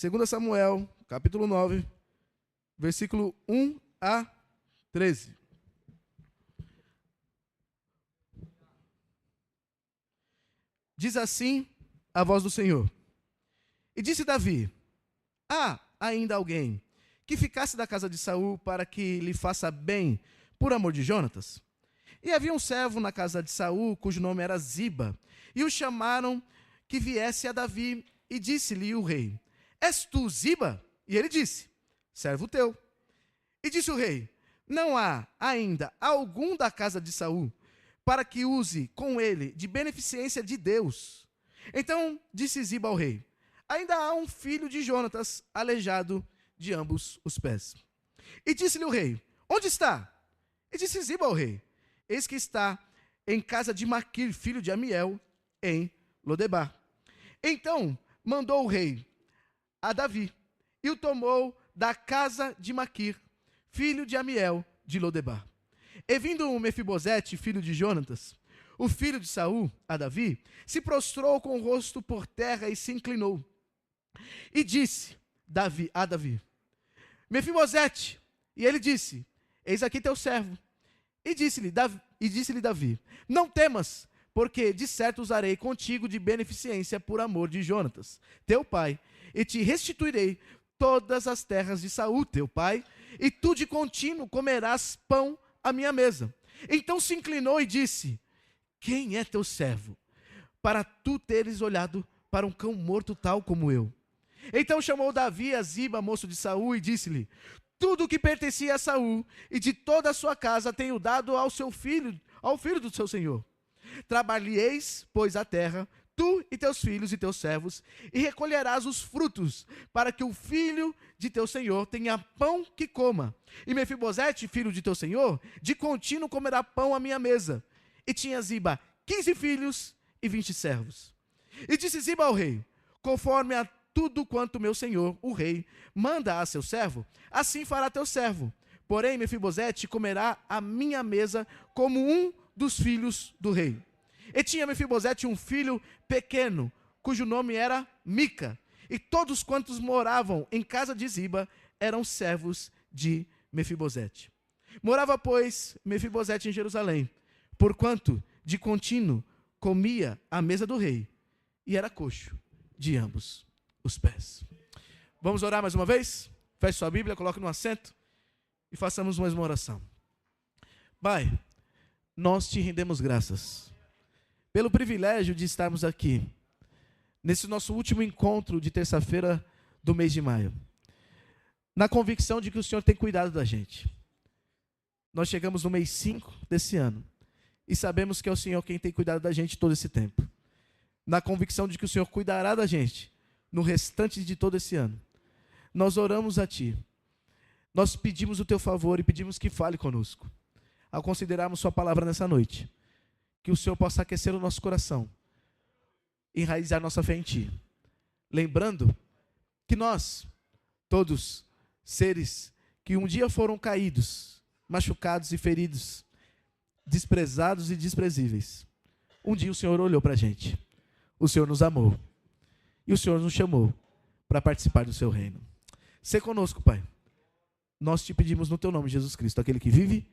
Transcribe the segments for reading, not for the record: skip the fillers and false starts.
2 Samuel, capítulo 9, versículo 1 a 13. Diz assim a voz do Senhor. E disse Davi: há ainda alguém que ficasse da casa de Saul para que lhe faça bem por amor de Jonatas? E havia um servo na casa de Saul, cujo nome era Ziba, e o chamaram que viesse a Davi, e disse-lhe o rei: és tu Ziba? E ele disse: servo teu. E disse o rei: não há ainda algum da casa de Saul, para que use com ele de beneficência de Deus? Então disse Ziba ao rei: ainda há um filho de Jonatas, aleijado de ambos os pés. E disse-lhe o rei: onde está? E disse Ziba ao rei: eis que está em casa de Maquir, filho de Amiel, em Lodebar. Então mandou o rei a Davi, e o tomou da casa de Maquir, filho de Amiel, de Lodebar. E vindo Mefibosete, filho de Jonatas, o filho de Saul, a Davi, se prostrou com o rosto por terra e se inclinou. E disse a Davi: Mefibosete. E ele disse: eis aqui teu servo. E disse-lhe Davi: não temas, porque de certo usarei contigo de beneficência por amor de Jonatas, teu pai, e te restituirei todas as terras de Saul, teu pai, e tu de contínuo comerás pão à minha mesa. Então se inclinou e disse: quem é teu servo, para tu teres olhado para um cão morto tal como eu? Então chamou Davi a Ziba, moço de Saul, e disse-lhe: tudo o que pertencia a Saul e de toda a sua casa tenho dado ao filho do seu senhor. Trabalheis, pois, a terra, tu e teus filhos e teus servos, e recolherás os frutos, para que o filho de teu senhor tenha pão que coma. E Mefibosete, filho de teu senhor, de contínuo comerá pão à minha mesa. E tinha Ziba 15 filhos e 20 servos. E disse Ziba ao rei: conforme a tudo quanto meu senhor, o rei, manda a seu servo, assim fará teu servo. Porém, Mefibosete comerá à minha mesa como um dos filhos do rei. E tinha Mefibosete um filho pequeno, cujo nome era Mica, e todos quantos moravam em casa de Ziba eram servos de Mefibosete. Morava, pois, Mefibosete em Jerusalém, porquanto de contínuo comia à mesa do rei, e era coxo de ambos os pés. Vamos orar mais uma vez? Feche sua Bíblia, coloque no assento e façamos mais uma oração. Pai, nós te rendemos graças pelo privilégio de estarmos aqui, nesse nosso último encontro de terça-feira do mês de maio, na convicção de que o Senhor tem cuidado da gente. Nós chegamos no mês 5 desse ano e sabemos que é o Senhor quem tem cuidado da gente todo esse tempo. Na convicção de que o Senhor cuidará da gente no restante de todo esse ano, nós oramos a Ti. Nós pedimos o Teu favor e pedimos que fale conosco. Ao considerarmos Sua palavra nessa noite, que o Senhor possa aquecer o nosso coração, enraizar nossa fé em Ti. Lembrando que nós, todos seres que um dia foram caídos, machucados e feridos, desprezados e desprezíveis, um dia o Senhor olhou para a gente. O Senhor nos amou. E o Senhor nos chamou para participar do seu reino. Sê conosco, Pai. Nós te pedimos no teu nome, Jesus Cristo, aquele que vive,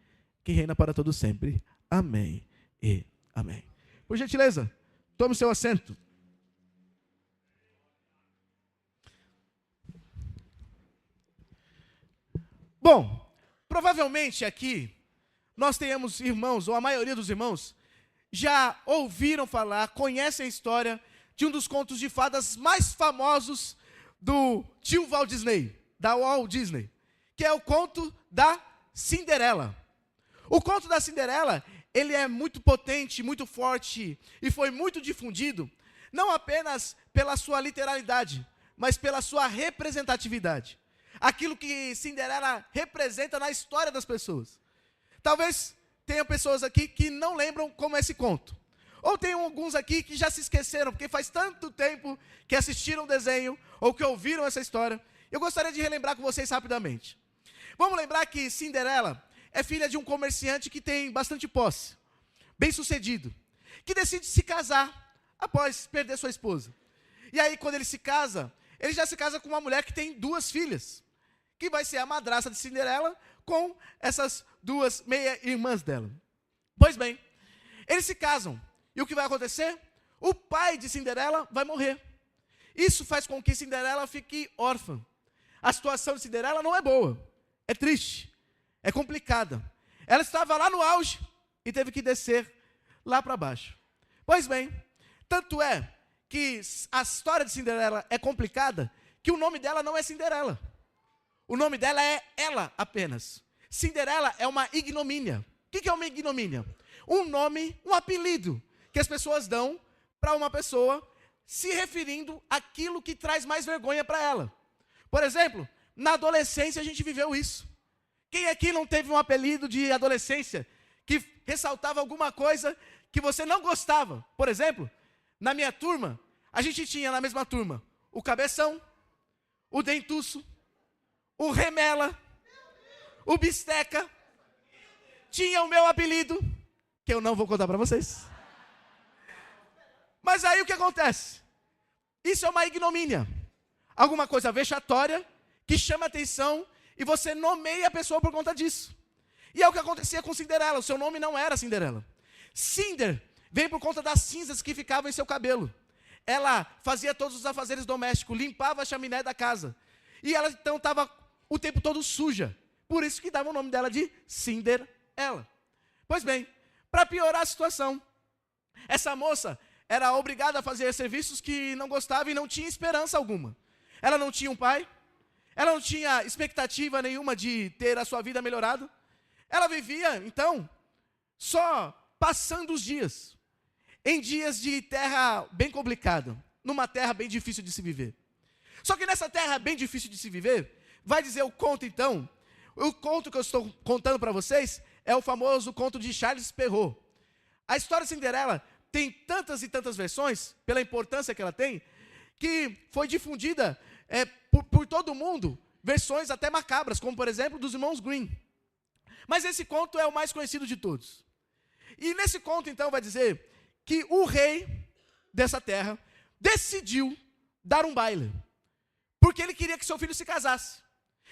que reina para todo sempre. Amém e amém. Por gentileza, tome o seu assento. Bom, provavelmente aqui nós tenhamos irmãos, ou a maioria dos irmãos, já ouviram falar, conhecem a história de um dos contos de fadas mais famosos do tio Walt Disney, da Walt Disney, que é o conto da Cinderela. O conto da Cinderela, ele é muito potente, muito forte e foi muito difundido, não apenas pela sua literalidade, mas pela sua representatividade. Aquilo que Cinderela representa na história das pessoas. Talvez tenham pessoas aqui que não lembram como é esse conto. Ou tem alguns aqui que já se esqueceram, porque faz tanto tempo que assistiram o desenho, ou que ouviram essa história. Eu gostaria de relembrar com vocês rapidamente. Vamos lembrar que Cinderela é filha de um comerciante que tem bastante posse, bem-sucedido, que decide se casar após perder sua esposa. E aí, quando ele se casa, ele já se casa com uma mulher que tem 2 filhas, que vai ser a madrasta de Cinderela com essas 2 meia-irmãs dela. Pois bem, eles se casam, e o que vai acontecer? O pai de Cinderela vai morrer. Isso faz com que Cinderela fique órfã. A situação de Cinderela não é boa, é triste, é complicada. Ela estava lá no auge e teve que descer lá para baixo. Pois bem, tanto é que a história de Cinderela é complicada, que o nome dela não é Cinderela. O nome dela é ela apenas. Cinderela é uma ignomínia. O que é uma ignomínia? Um nome, um apelido que as pessoas dão para uma pessoa se referindo àquilo que traz mais vergonha para ela. Por exemplo, na adolescência a gente viveu isso. Quem aqui não teve um apelido de adolescência que ressaltava alguma coisa que você não gostava? Por exemplo, na minha turma, a gente tinha na mesma turma o Cabeção, o Dentuço, o Remela, o Bisteca. Tinha o meu apelido, que eu não vou contar para vocês. Mas aí o que acontece? Isso é uma ignomínia. Alguma coisa vexatória, que chama atenção, e você nomeia a pessoa por conta disso. E é o que acontecia com Cinderela, o seu nome não era Cinderela. Cinder vem por conta das cinzas que ficavam em seu cabelo. Ela fazia todos os afazeres domésticos, limpava a chaminé da casa. E ela então estava o tempo todo suja. Por isso que dava o nome dela de Cinderela. Pois bem, para piorar a situação, essa moça era obrigada a fazer serviços que não gostava e não tinha esperança alguma. Ela não tinha um pai, ela não tinha expectativa nenhuma de ter a sua vida melhorada. Ela vivia, então, só passando os dias, em dias de terra bem complicada, numa terra bem difícil de se viver. Só que nessa terra bem difícil de se viver, vai dizer o conto então, o conto que eu estou contando para vocês é o famoso conto de Charles Perrault. A história de Cinderela tem tantas e tantas versões, pela importância que ela tem, que foi difundida por todo mundo, versões até macabras, como por exemplo dos irmãos Grimm. Mas esse conto é o mais conhecido de todos. E nesse conto então vai dizer que o rei dessa terra decidiu dar um baile, porque ele queria que seu filho se casasse.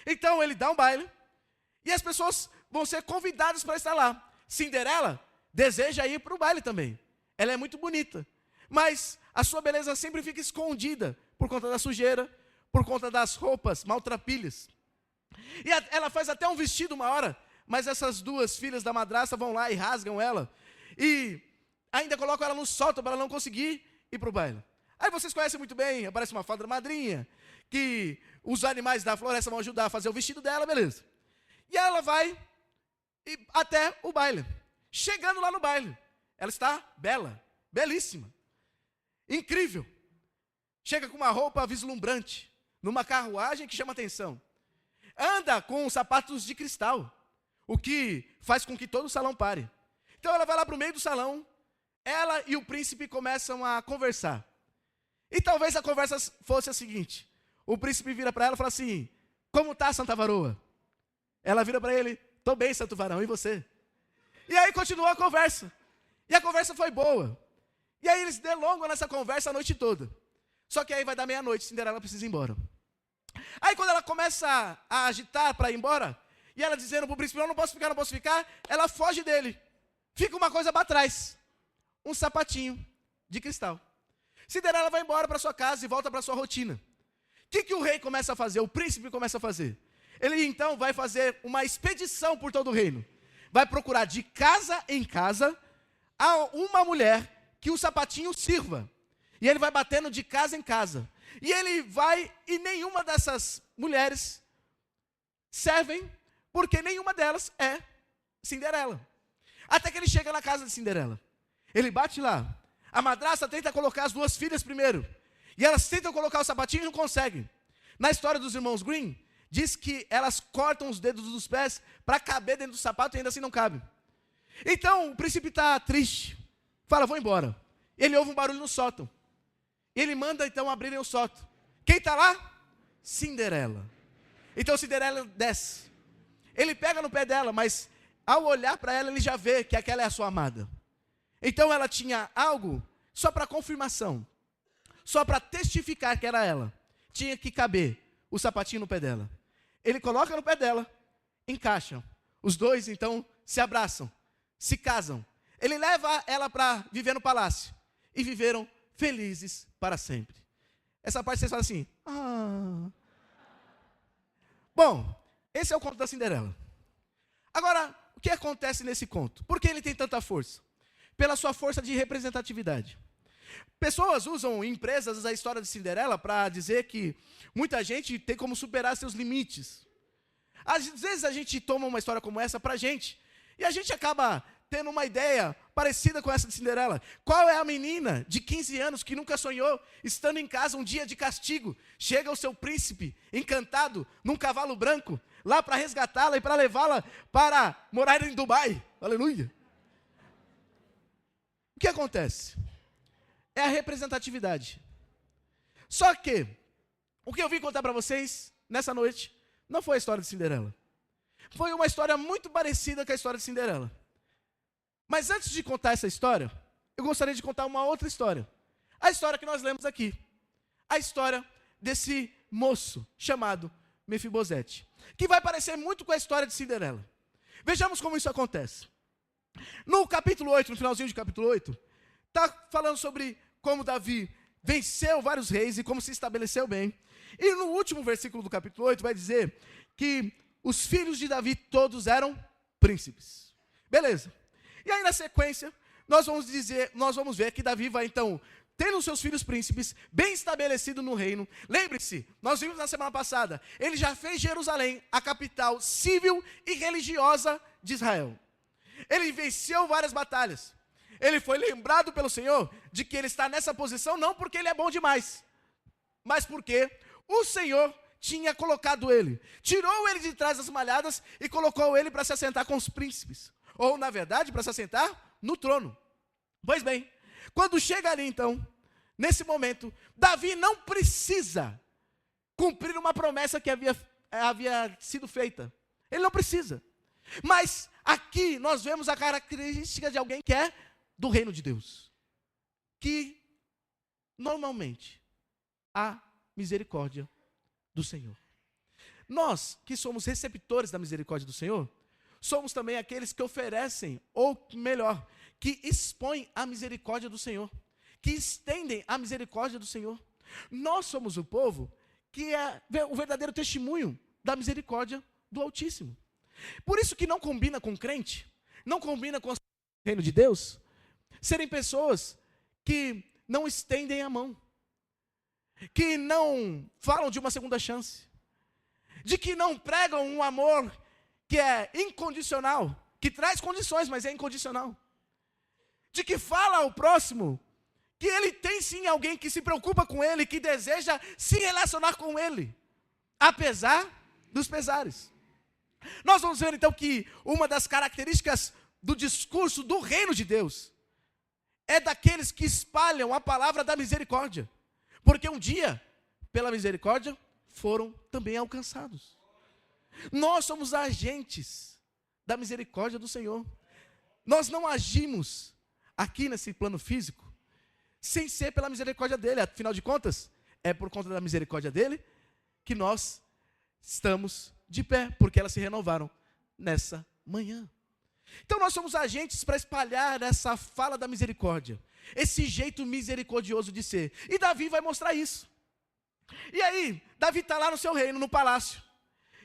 Então ele dá um baile, e as pessoas vão ser convidadas para estar lá. Cinderela deseja ir para o baile também. Ela é muito bonita, mas a sua beleza sempre fica escondida por conta da sujeira, por conta das roupas maltrapilhas. E ela faz até um vestido uma hora, mas essas 2 filhas da madrasta vão lá e rasgam ela, e ainda colocam ela no sótão para ela não conseguir ir para o baile. Aí vocês conhecem muito bem, aparece uma fada madrinha, que os animais da floresta vão ajudar a fazer o vestido dela, beleza. E ela vai até o baile. Chegando lá no baile, ela está bela, belíssima, incrível. Chega com uma roupa vislumbrante, numa carruagem que chama atenção. Anda com sapatos de cristal, o que faz com que todo o salão pare. Então ela vai lá para o meio do salão, ela e o príncipe começam a conversar. E talvez a conversa fosse a seguinte: o príncipe vira para ela e fala assim: como está, Santa Varoa? Ela vira para ele: estou bem, Santo Varão, e você? E aí continuou a conversa. E a conversa foi boa. E aí eles delongam nessa conversa a noite toda. Só que aí vai dar meia-noite, Cinderela precisa ir embora. Aí quando ela começa a agitar para ir embora, e ela dizendo para o príncipe: não posso ficar, não posso ficar, ela foge dele. Fica uma coisa para trás, um sapatinho de cristal. Cinderela vai embora para sua casa e volta para sua rotina. O que o rei começa a fazer? O príncipe começa a fazer. Ele então vai fazer uma expedição por todo o reino. Vai procurar de casa em casa a uma mulher que o sapatinho sirva. E ele vai batendo de casa em casa. E ele vai, e nenhuma dessas mulheres servem, porque nenhuma delas é Cinderela. Até que ele chega na casa de Cinderela. Ele bate lá. A madrasta tenta colocar as 2 filhas primeiro. E elas tentam colocar o sapatinho e não conseguem. Na história dos irmãos Grimm, diz que elas cortam os dedos dos pés para caber dentro do sapato e ainda assim não cabe. Então o príncipe está triste. Fala: vou embora. Ele ouve um barulho no sótão. Ele manda então abrirem o sótão. Quem está lá? Cinderela. Então Cinderela desce. Ele pega no pé dela, mas ao olhar para ela ele já vê que aquela é a sua amada. Então ela tinha algo só para confirmação, só para testificar que era ela. tinha que caber o sapatinho no pé dela. Ele coloca no pé dela, encaixam. Os dois, então, se abraçam, se casam. Ele leva ela para viver no palácio. E viveram felizes para sempre. Essa parte vocês falam assim, Bom, esse é o conto da Cinderela. Agora, o que acontece nesse conto? Por que ele tem tanta força? Pela sua força de representatividade. Pessoas usam em empresas a história de Cinderela para dizer que muita gente tem como superar seus limites. Às vezes a gente toma uma história como essa para a gente, e a gente acaba tendo uma ideia parecida com essa de Cinderela. Qual é a menina de 15 anos que nunca sonhou, estando em casa um dia de castigo, chega o seu príncipe encantado, num cavalo branco, lá para resgatá-la e para levá-la para morar em Dubai? Aleluia! O que acontece? É a representatividade. Só que, o que eu vim contar para vocês nessa noite, não foi a história de Cinderela. Foi uma história muito parecida com a história de Cinderela. Mas antes de contar essa história, eu gostaria de contar uma outra história. A história que nós lemos aqui. A história desse moço chamado Mefibosete, que vai parecer muito com a história de Cinderela. Vejamos como isso acontece. No capítulo 8, no finalzinho de capítulo 8, está falando sobre como Davi venceu vários reis e como se estabeleceu bem. E no último versículo do capítulo 8 vai dizer que os filhos de Davi todos eram príncipes. Beleza. E aí na sequência, nós vamos ver que Davi vai então, tendo seus filhos príncipes, bem estabelecido no reino. Lembre-se, nós vimos na semana passada, ele já fez Jerusalém a capital civil e religiosa de Israel. Ele venceu várias batalhas. Ele foi lembrado pelo Senhor de que ele está nessa posição não porque ele é bom demais, mas porque o Senhor tinha colocado ele, tirou ele de trás das malhadas e colocou ele para se assentar com os príncipes. Ou, na verdade, para se assentar no trono. Pois bem, quando chega ali então, nesse momento, Davi não precisa cumprir uma promessa que havia sido feita. Ele não precisa. Mas aqui nós vemos a característica de alguém que é do reino de Deus. Que normalmente há misericórdia do Senhor. Nós que somos receptores da misericórdia do Senhor, somos também aqueles que oferecem, ou melhor, que expõem a misericórdia do Senhor, que estendem a misericórdia do Senhor. Nós somos o povo que é o verdadeiro testemunho da misericórdia do Altíssimo. Por isso que não combina com crente, não combina com o reino de Deus, serem pessoas que não estendem a mão, que não falam de uma segunda chance, de que não pregam um amor que é incondicional, que traz condições, mas é incondicional, de que fala ao próximo que ele tem sim alguém que se preocupa com ele, que deseja se relacionar com ele, apesar dos pesares. Nós vamos ver então que uma das características do discurso do reino de Deus é daqueles que espalham a palavra da misericórdia, porque um dia, pela misericórdia, foram também alcançados. Nós somos agentes da misericórdia do Senhor. Nós não agimos aqui nesse plano físico sem ser pela misericórdia dele. Afinal de contas, é por conta da misericórdia dele que nós estamos de pé, porque elas se renovaram nessa manhã. Então nós somos agentes para espalhar essa fala da misericórdia, esse jeito misericordioso de ser. E Davi vai mostrar isso. E aí, Davi está lá no seu reino, no palácio.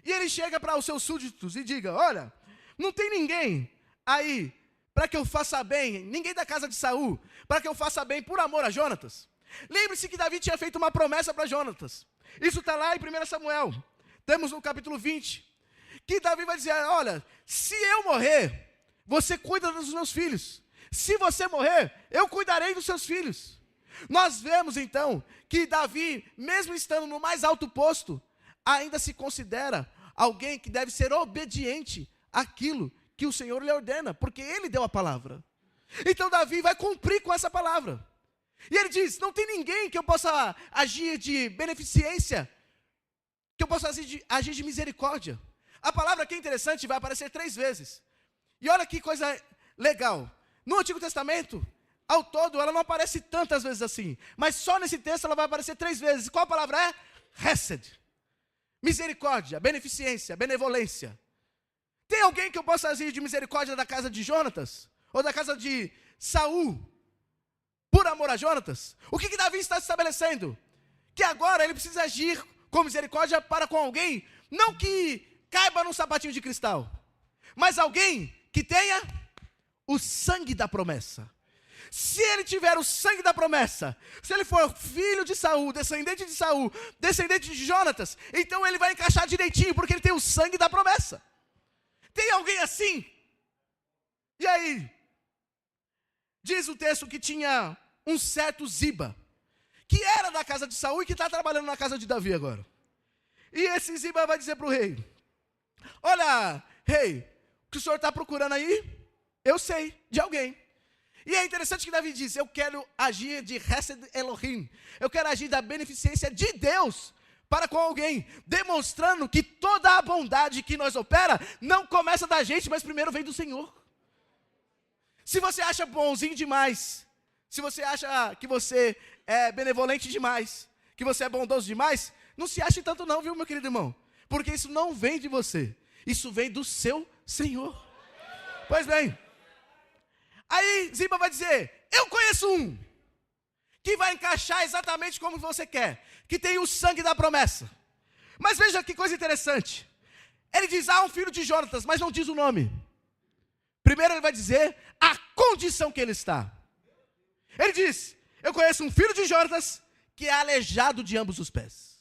E ele chega para os seus súditos e diga: olha, não tem ninguém aí para que eu faça bem, ninguém da casa de Saul, para que eu faça bem por amor a Jonatas. Lembre-se que Davi tinha feito uma promessa para Jonatas. Isso está lá em 1 Samuel. Temos no capítulo 20, que Davi vai dizer: olha, se eu morrer, você cuida dos meus filhos. Se você morrer, eu cuidarei dos seus filhos. Nós vemos então que Davi, mesmo estando no mais alto posto, ainda se considera alguém que deve ser obediente àquilo que o Senhor lhe ordena, porque ele deu a palavra. Então Davi vai cumprir com essa palavra. E ele diz: não tem ninguém que eu possa agir de beneficência, que eu possa agir de misericórdia. A palavra aqui é interessante, vai aparecer 3 vezes. E olha que coisa legal. No Antigo Testamento, ao todo, ela não aparece tantas vezes assim. Mas só nesse texto ela vai aparecer 3 vezes. Qual a palavra é? Hesed, misericórdia, beneficência, benevolência. Tem alguém que eu possa agir de misericórdia da casa de Jonatas? Ou da casa de Saul? Por amor a Jonatas? O que Davi está estabelecendo? Que agora ele precisa agir com misericórdia para com alguém, não que caiba num sapatinho de cristal, mas alguém que tenha o sangue da promessa. Se ele tiver o sangue da promessa, se ele for filho de Saul, descendente de Jonatas, então ele vai encaixar direitinho, porque ele tem o sangue da promessa. Tem alguém assim? E aí? Diz o texto que tinha um certo Ziba, que era da casa de Saul e que está trabalhando na casa de Davi agora. E esse Ziba vai dizer para o rei: olha, rei, o que o senhor está procurando aí, eu sei de alguém. E é interessante que Davi diz: eu quero agir de Hesed Elohim, eu quero agir da beneficência de Deus para com alguém, demonstrando que toda a bondade que nós opera não começa da gente, mas primeiro vem do Senhor. Se você acha bonzinho demais, se você acha que você é benevolente demais, que você é bondoso demais, não se ache tanto não, viu, meu querido irmão? Porque isso não vem de você, isso vem do seu Senhor. Pois bem, aí Ziba vai dizer: eu conheço um que vai encaixar exatamente como você quer, que tem o sangue da promessa. Mas veja que coisa interessante. Ele diz: um filho de Jonatas, mas não diz o nome. Primeiro ele vai dizer a condição que ele está. Ele diz: eu conheço um filho de Jonatas que é aleijado de ambos os pés.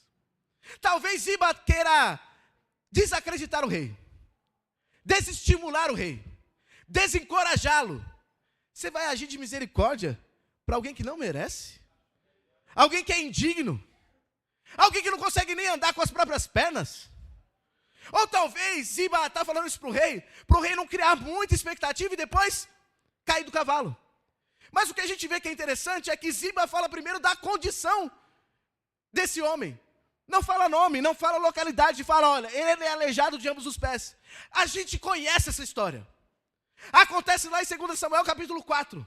Talvez Ziba queira desacreditar o rei, desestimular o rei, desencorajá-lo. Você vai agir de misericórdia para alguém que não merece? Alguém que é indigno? Alguém que não consegue nem andar com as próprias pernas? Ou talvez Ziba está falando isso para o rei não criar muita expectativa e depois cair do cavalo. Mas o que a gente vê que é interessante é que Ziba fala primeiro da condição desse homem. Não fala nome, não fala localidade, fala: olha, ele é aleijado de ambos os pés. A gente conhece essa história. Acontece lá em 2 Samuel capítulo 4.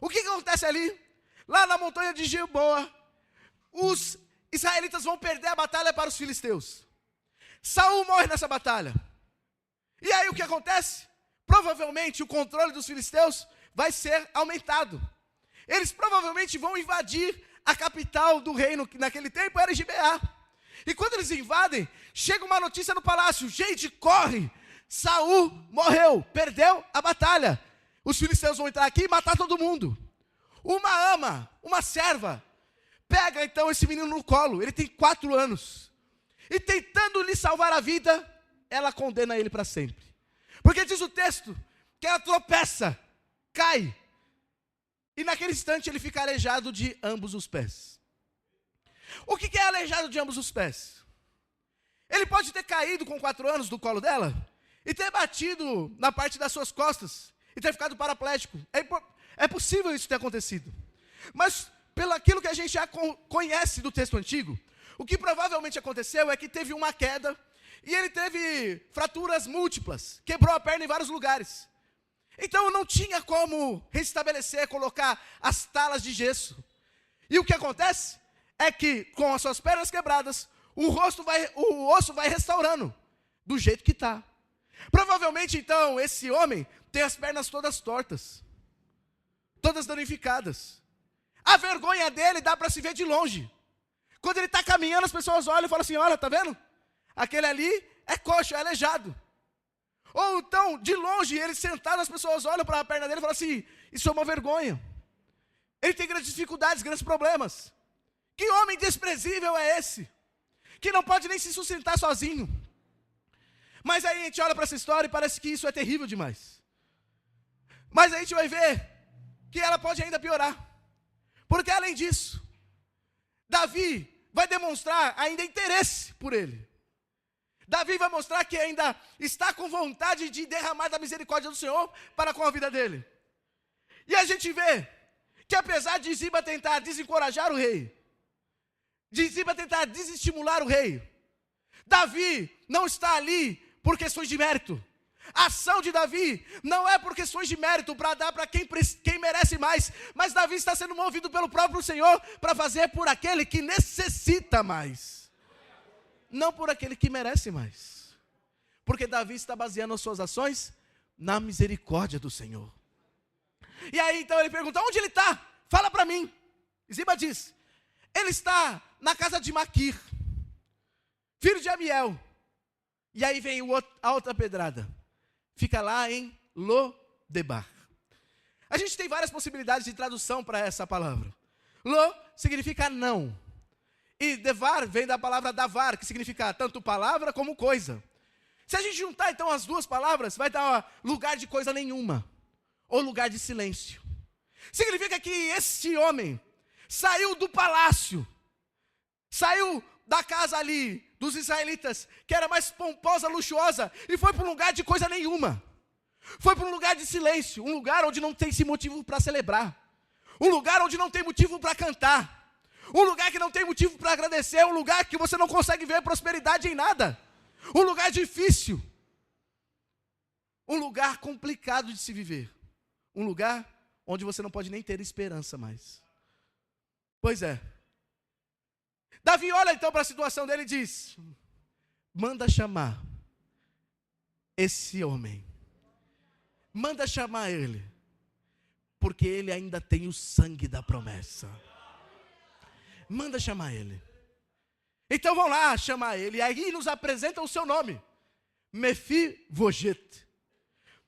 O que acontece ali? Lá na montanha de Gilboa, os israelitas vão perder a batalha para os filisteus. Saul morre nessa batalha. E aí o que acontece? Provavelmente o controle dos filisteus vai ser aumentado. Eles provavelmente vão invadir a capital do reino, que naquele tempo era Gibeá. E quando eles invadem, chega uma notícia no palácio: gente, corre! Saul morreu, perdeu a batalha. Os filisteus vão entrar aqui e matar todo mundo. Uma serva, pega então esse menino no colo, ele tem 4 anos. E tentando lhe salvar a vida, ela condena ele para sempre. Porque diz o texto que ela tropeça, cai. E naquele instante ele fica aleijado de ambos os pés. O que é aleijado de ambos os pés? Ele pode ter caído com 4 anos do colo dela e ter batido na parte das suas costas e ter ficado paraplégico. É possível isso ter acontecido. Mas pelo aquilo que a gente já conhece do texto antigo, o que provavelmente aconteceu é que teve uma queda e ele teve fraturas múltiplas, quebrou a perna em vários lugares. Então não tinha como restabelecer, colocar as talas de gesso. E o que acontece é que com as suas pernas quebradas, o osso vai restaurando do jeito que está. Provavelmente então esse homem tem as pernas todas tortas, todas danificadas. A vergonha dele dá para se ver de longe. Quando ele está caminhando, as pessoas olham e falam assim: olha, está vendo? Aquele ali é coxo, é aleijado. Ou então, de longe, ele sentado, as pessoas olham para a perna dele e falam assim: isso é uma vergonha. Ele tem grandes dificuldades, grandes problemas. Que homem desprezível é esse? Que não pode nem se sustentar sozinho. Mas aí a gente olha para essa história e parece que isso é terrível demais. Mas aí a gente vai ver que ela pode ainda piorar. Porque além disso, Davi vai demonstrar ainda interesse por ele. Davi vai mostrar que ainda está com vontade de derramar da misericórdia do Senhor para com a vida dele. E a gente vê que apesar de Ziba tentar desencorajar o rei, de Ziba tentar desestimular o rei, Davi não está ali por questões de mérito. A ação de Davi não é por questões de mérito para dar para quem merece mais, mas Davi está sendo movido pelo próprio Senhor para fazer por aquele que necessita mais. não por aquele que merece mais. Porque Davi está baseando as suas ações na misericórdia do Senhor. E aí então ele pergunta, onde ele está? Fala para mim. Ziba diz, ele está na casa de Maquir, filho de Amiel. E aí vem a outra pedrada. Fica lá em Lodebar. A gente tem várias possibilidades de tradução para essa palavra. Lo significa não. E devar vem da palavra davar, que significa tanto palavra como coisa. Se a gente juntar então as duas palavras, vai dar lugar de coisa nenhuma. Ou lugar de silêncio. Significa que esse homem saiu do palácio. Saiu da casa ali dos israelitas, que era mais pomposa, luxuosa, e foi para um lugar de coisa nenhuma. Foi para um lugar de silêncio, um lugar onde não tem esse motivo para celebrar, um lugar onde não tem motivo para cantar, um lugar que não tem motivo para agradecer, um lugar que você não consegue ver prosperidade em nada, um lugar difícil, um lugar complicado de se viver, um lugar onde você não pode nem ter esperança mais. Pois é. Davi olha então para a situação dele e diz, manda chamar esse homem. Manda chamar ele, porque ele ainda tem o sangue da promessa. Manda chamar ele. Então vão lá chamar ele, e aí nos apresentam o seu nome, Mefibosete.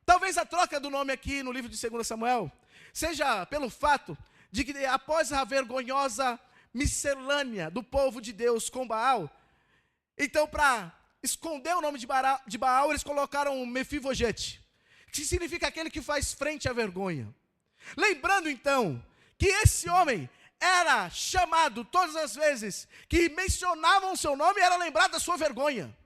Talvez a troca do nome aqui no livro de 2 Samuel seja pelo fato de que após a vergonhosa miscelânea do povo de Deus com Baal, então para esconder o nome de Baal, eles colocaram Mefibosete, que significa aquele que faz frente à vergonha. Lembrando então, que esse homem era chamado todas as vezes que mencionavam o seu nome, era lembrado da sua vergonha.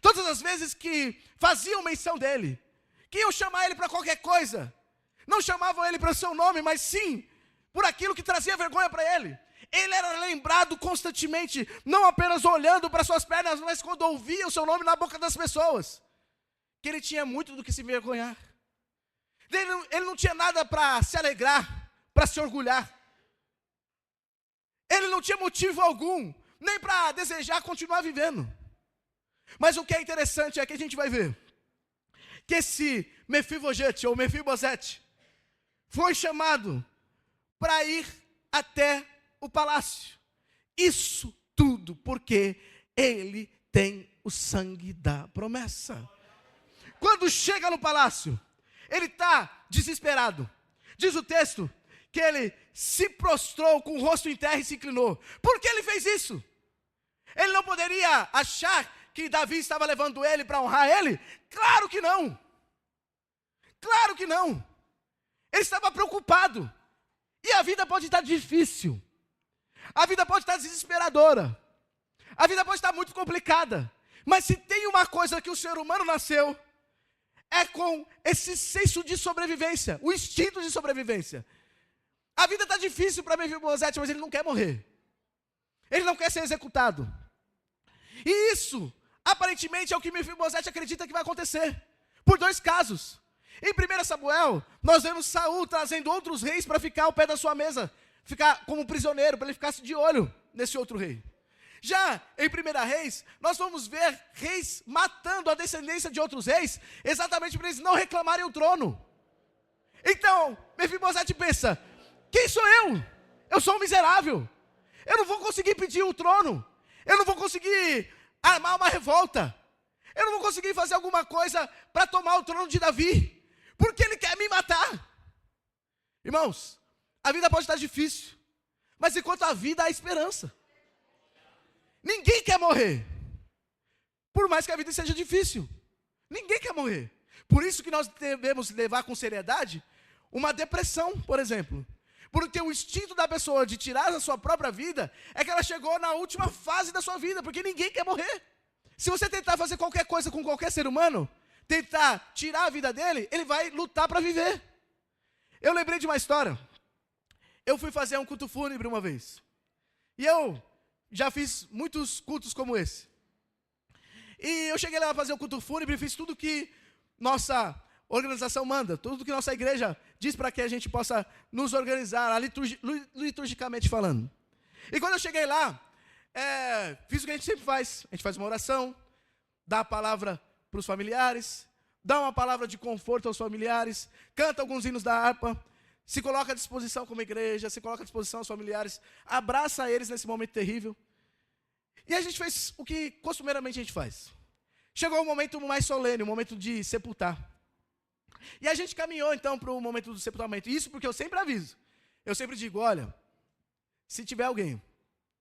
Todas as vezes que faziam menção dele, que iam chamar ele para qualquer coisa, não chamavam ele para o seu nome, mas sim por aquilo que trazia vergonha para ele. Ele era lembrado constantemente, não apenas olhando para suas pernas, mas quando ouvia o seu nome na boca das pessoas. Que ele tinha muito do que se envergonhar. Ele não tinha nada para se alegrar, para se orgulhar. Ele não tinha motivo algum, nem para desejar continuar vivendo. Mas o que é interessante é que a gente vai ver que esse Mefibosete, ou Mefibosete, foi chamado para ir até o palácio. Isso tudo porque ele tem o sangue da promessa. Quando chega no palácio, ele está desesperado. Diz o texto que ele se prostrou com o rosto em terra e se inclinou. Por que ele fez isso? Ele não poderia achar que Davi estava levando ele para honrar ele? Claro que não. Claro que não. Ele estava preocupado. E a vida pode estar difícil. A vida pode estar desesperadora. A vida pode estar muito complicada. Mas se tem uma coisa que o ser humano nasceu, é com esse senso de sobrevivência, o instinto de sobrevivência. A vida está difícil para Mefibosete, mas ele não quer morrer. Ele não quer ser executado. E isso, aparentemente, é o que Mefibosete acredita que vai acontecer. Por dois casos. Em 1 Samuel, nós vemos Saul trazendo outros reis para ficar ao pé da sua mesa, ficar como prisioneiro, para ele ficar de olho nesse outro rei. Já em 1 Reis, nós vamos ver reis matando a descendência de outros reis, exatamente para eles não reclamarem o trono. Então, Mefibosete pensa, quem sou eu? Eu sou um miserável. Eu não vou conseguir pedir o trono. Eu não vou conseguir armar uma revolta. Eu não vou conseguir fazer alguma coisa para tomar o trono de Davi. Porque ele quer me matar. Irmãos, a vida pode estar difícil, mas enquanto a vida há esperança. Ninguém quer morrer. Por mais que a vida seja difícil. Ninguém quer morrer. Por isso que nós devemos levar com seriedade uma depressão, por exemplo. Porque o instinto da pessoa de tirar a sua própria vida é que ela chegou na última fase da sua vida, porque ninguém quer morrer. Se você tentar fazer qualquer coisa com qualquer ser humano, tentar tirar a vida dele, ele vai lutar para viver. Eu lembrei de uma história. Eu fui fazer um culto fúnebre uma vez. E eu já fiz muitos cultos como esse. E eu cheguei lá a fazer o culto fúnebre, fiz tudo que nossa organização manda, tudo que nossa igreja diz para que a gente possa nos organizar, liturgicamente falando. E quando eu cheguei lá, fiz o que a gente sempre faz. A gente faz uma oração, dá a palavra para os familiares, dá uma palavra de conforto aos familiares, canta alguns hinos da harpa, se coloca à disposição como igreja, se coloca à disposição aos familiares, abraça eles nesse momento terrível. E a gente fez o que costumeiramente a gente faz. Chegou o momento mais solene, o momento de sepultar. E a gente caminhou então para o momento do sepultamento. Isso porque eu sempre aviso. Eu sempre digo, olha, se tiver alguém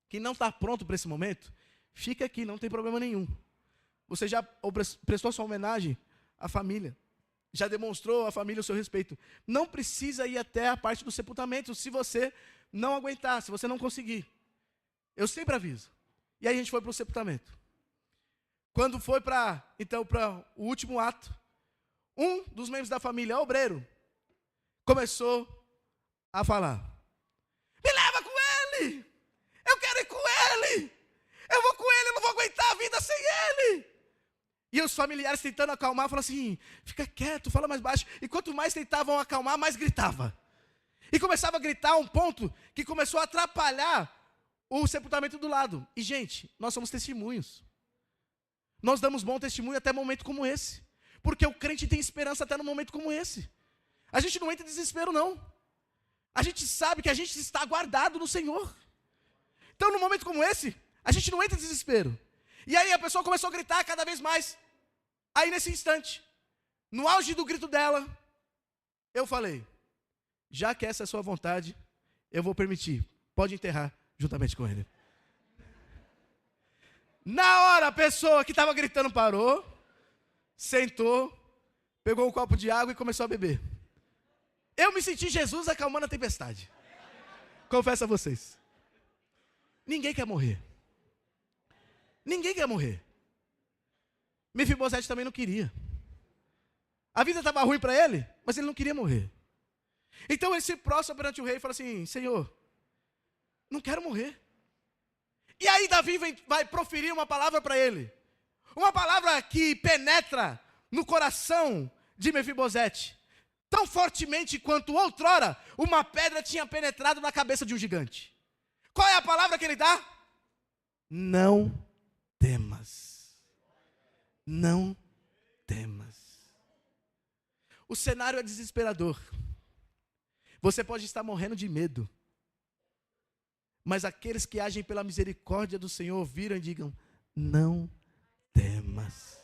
que não está pronto para esse momento, fica aqui, não tem problema nenhum. Você já prestou sua homenagem à família. Já demonstrou à família o seu respeito. Não precisa ir até a parte do sepultamento se você não aguentar, se você não conseguir. Eu sempre aviso. E aí a gente foi para o sepultamento. Quando foi para o último ato, um dos membros da família, obreiro, começou a falar. Me leva com ele! Eu quero ir com ele! Eu vou com ele, eu não vou aguentar a vida sem ele! E os familiares tentando acalmar, falaram assim, fica quieto, fala mais baixo. E quanto mais tentavam acalmar, mais gritava. E começava a gritar a um ponto que começou a atrapalhar o sepultamento do lado. E gente, nós somos testemunhos. Nós damos bom testemunho até momento como esse. Porque o crente tem esperança até no momento como esse. A gente não entra em desespero não. A gente sabe que a gente está guardado no Senhor. Então no momento como esse, a gente não entra em desespero. E aí a pessoa começou a gritar cada vez mais. Aí nesse instante, no auge do grito dela, eu falei, já que essa é a sua vontade, eu vou permitir, pode enterrar juntamente com ele. Na hora a pessoa que estava gritando parou, sentou, pegou um copo de água e começou a beber. Eu me senti Jesus acalmando a tempestade. Confesso a vocês. Ninguém quer morrer. Ninguém quer morrer. Mefibosete também não queria. A vida estava ruim para ele, mas ele não queria morrer. Então ele se prostra perante o rei e fala assim, Senhor, não quero morrer. E aí Davi vai proferir uma palavra para ele. Uma palavra que penetra no coração de Mefibosete. Tão fortemente quanto outrora uma pedra tinha penetrado na cabeça de um gigante. Qual é a palavra que ele dá? Não temas. Não temas. O cenário é desesperador. Você pode estar morrendo de medo. Mas aqueles que agem pela misericórdia do Senhor viram e digam, não temas.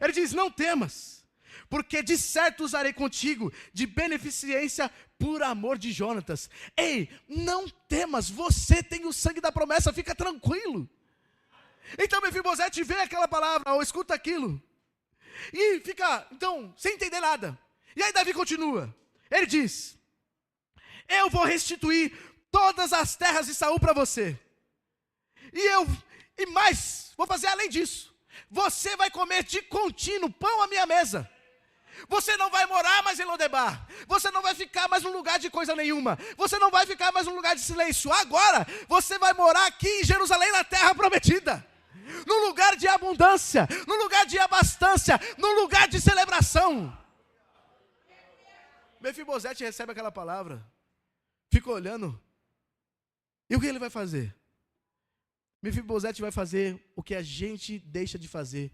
Ele diz, não temas, porque de certo usarei contigo de beneficência por amor de Jonatas. Ei, não temas, você tem o sangue da promessa, fica tranquilo. Então Mefibosete vê aquela palavra, ou escuta aquilo, e fica, então, sem entender nada. E aí Davi continua, ele diz, eu vou restituir todas as terras de Saul para você, e mais, vou fazer além disso, você vai comer de contínuo pão à minha mesa. Você não vai morar mais em Lodebar. Você não vai ficar mais num lugar de coisa nenhuma. Você não vai ficar mais num lugar de silêncio. Agora, você vai morar aqui em Jerusalém, na terra prometida. Num lugar de abundância, num lugar de abastança, num lugar de celebração. Mefibosete recebe aquela palavra, fica olhando. E o que ele vai fazer? Mefibosete vai fazer o que a gente deixa de fazer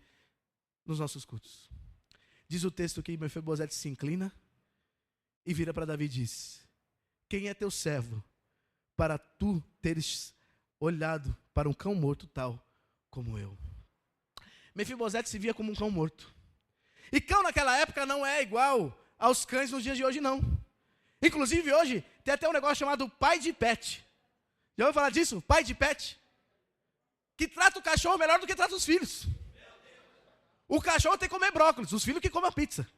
nos nossos cultos. Diz o texto que Mefibosete se inclina e vira para Davi e diz, quem é teu servo para tu teres olhado para um cão morto tal como eu? Mefibosete se via como um cão morto. E cão naquela época não é igual aos cães nos dias de hoje não. Inclusive hoje tem até um negócio chamado pai de pet. Já ouviu falar disso? Pai de pet. Que trata o cachorro melhor do que trata os filhos. O cachorro tem que comer brócolis, os filhos que comem a pizza.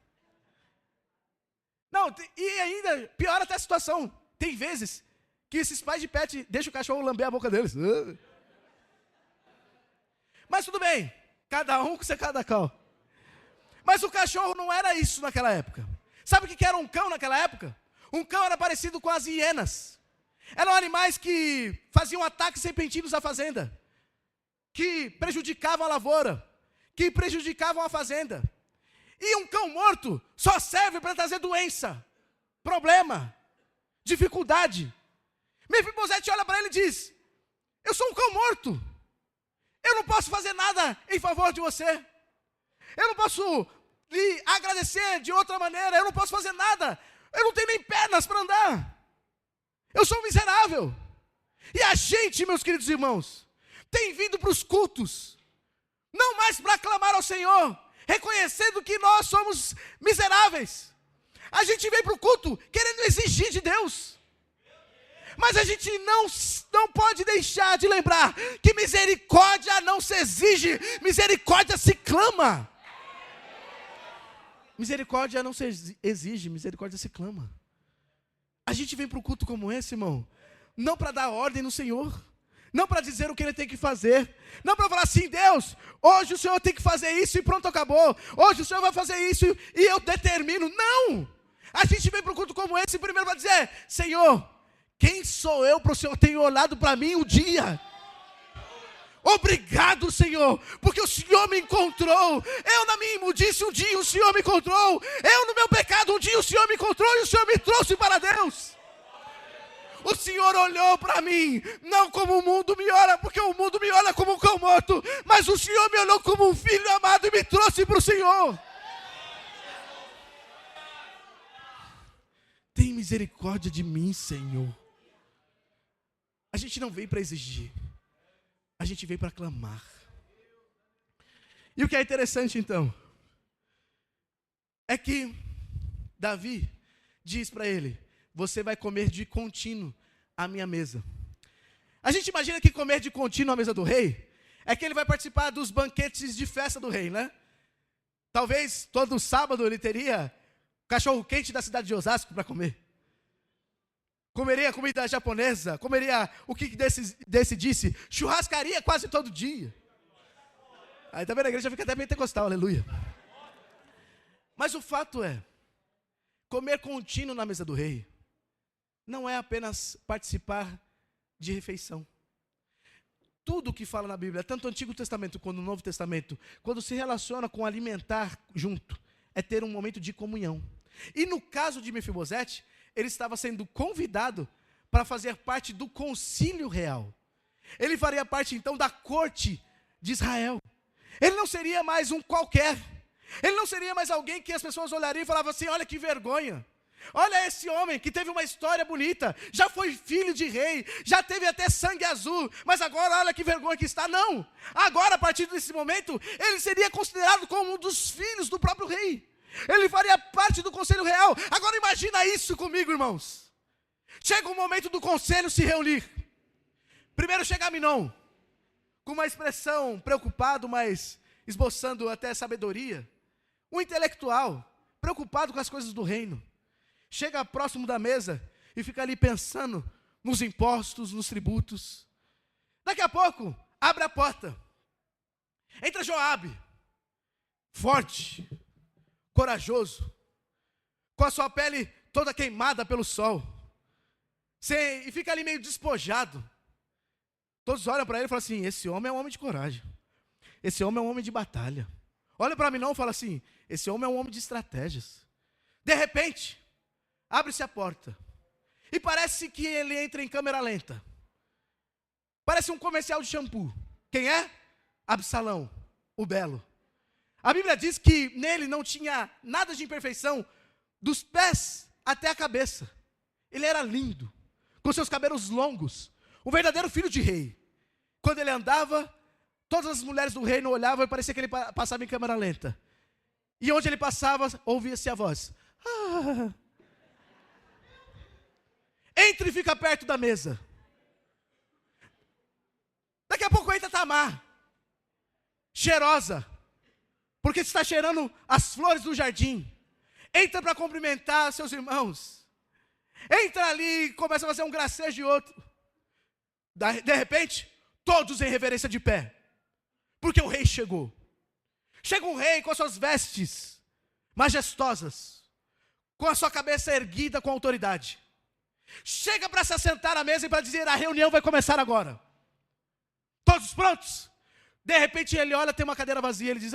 Não, e ainda, piora até a situação. Tem vezes que esses pais de pet deixam o cachorro lamber a boca deles. Mas tudo bem, cada um com seu cada qual. Mas o cachorro não era isso naquela época. Sabe o que era um cão naquela época? Um cão era parecido com as hienas. Eram animais que faziam ataques repentinos à fazenda, que prejudicavam a lavoura, que prejudicavam a fazenda. E um cão morto só serve para trazer doença, problema, dificuldade. Mefibosete olha para ele e diz, eu sou um cão morto. Eu não posso fazer nada em favor de você. Eu não posso lhe agradecer de outra maneira. Eu não posso fazer nada. Eu não tenho nem pernas para andar. Eu sou um miserável. E a gente, meus queridos irmãos, tem vindo para os cultos, não mais para clamar ao Senhor, reconhecendo que nós somos miseráveis. A gente vem para o culto querendo exigir de Deus. Mas a gente não pode deixar de lembrar que misericórdia não se exige, misericórdia se clama. Misericórdia não se exige, misericórdia se clama. A gente vem para um culto como esse, irmão, não para dar ordem no Senhor, não para dizer o que Ele tem que fazer, não para falar assim, Deus, hoje o Senhor tem que fazer isso e pronto, acabou. Hoje o Senhor vai fazer isso e eu determino. Não! A gente vem para um culto como esse primeiro para dizer, Senhor, quem sou eu para o Senhor ter olhado para mim um dia? Obrigado, Senhor, porque o Senhor me encontrou. Eu na minha imundície um dia o Senhor me encontrou. Eu no meu pecado um dia o Senhor me encontrou e o Senhor me trouxe para Deus. O Senhor olhou para mim, não como o mundo me olha, porque o mundo me olha como um cão morto, mas o Senhor me olhou como um filho amado e me trouxe para o Senhor. Tem misericórdia de mim, Senhor. A gente não veio para exigir, a gente veio para clamar. E o que é interessante então, é que Davi diz para ele, você vai comer de contínuo à minha mesa. A gente imagina que comer de contínuo à mesa do rei, é que ele vai participar dos banquetes de festa do rei, né? Talvez todo sábado ele teria cachorro quente da cidade de Osasco para comer. Comeria comida japonesa, comeria o que decidisse, churrascaria quase todo dia. Aí tá vendo, a igreja fica até pentecostal, aleluia. Mas o fato é, comer contínuo na mesa do rei, não é apenas participar de refeição. Tudo que fala na Bíblia, tanto o Antigo Testamento quanto o Novo Testamento, quando se relaciona com alimentar junto, é ter um momento de comunhão. E no caso de Mefibosete, ele estava sendo convidado para fazer parte do concílio real. Ele faria parte então da corte de Israel. Ele não seria mais um qualquer. Ele não seria mais alguém que as pessoas olhariam e falavam assim, olha que vergonha. Olha esse homem que teve uma história bonita, já foi filho de rei, já teve até sangue azul, mas agora olha que vergonha que está. Não, agora a partir desse momento, ele seria considerado como um dos filhos do próprio rei. Ele faria parte do conselho real. Agora imagina isso comigo, irmãos. Chega o momento do conselho se reunir. Primeiro chega Aminon, com uma expressão preocupado, mas esboçando até sabedoria. Um intelectual, preocupado com as coisas do reino. Chega próximo da mesa e fica ali pensando nos impostos, nos tributos. Daqui a pouco, abre a porta. Entra Joabe, forte, corajoso, com a sua pele toda queimada pelo sol. E fica ali meio despojado. Todos olham para ele e falam assim, esse homem é um homem de coragem. Esse homem é um homem de batalha. Olha para mim não e fala assim, esse homem é um homem de estratégias. De repente, abre-se a porta. E parece que ele entra em câmera lenta. Parece um comercial de shampoo. Quem é? Absalão, o belo. A Bíblia diz que nele não tinha nada de imperfeição, dos pés até a cabeça. Ele era lindo, com seus cabelos longos, um verdadeiro filho de rei. Quando ele andava, todas as mulheres do reino olhavam e parecia que ele passava em câmera lenta. E onde ele passava, ouvia-se a voz. Ah. Entra e fica perto da mesa. Daqui a pouco entra Tamar, cheirosa, porque está cheirando as flores do jardim. Entra para cumprimentar seus irmãos. Entra ali e começa a fazer um gracejo de outro. De repente, todos em reverência de pé. Porque o rei chegou. Chega um rei com as suas vestes majestosas, com a sua cabeça erguida com autoridade. Chega para se assentar à mesa e para dizer, a reunião vai começar agora. Todos prontos? De repente ele olha, tem uma cadeira vazia, ele diz,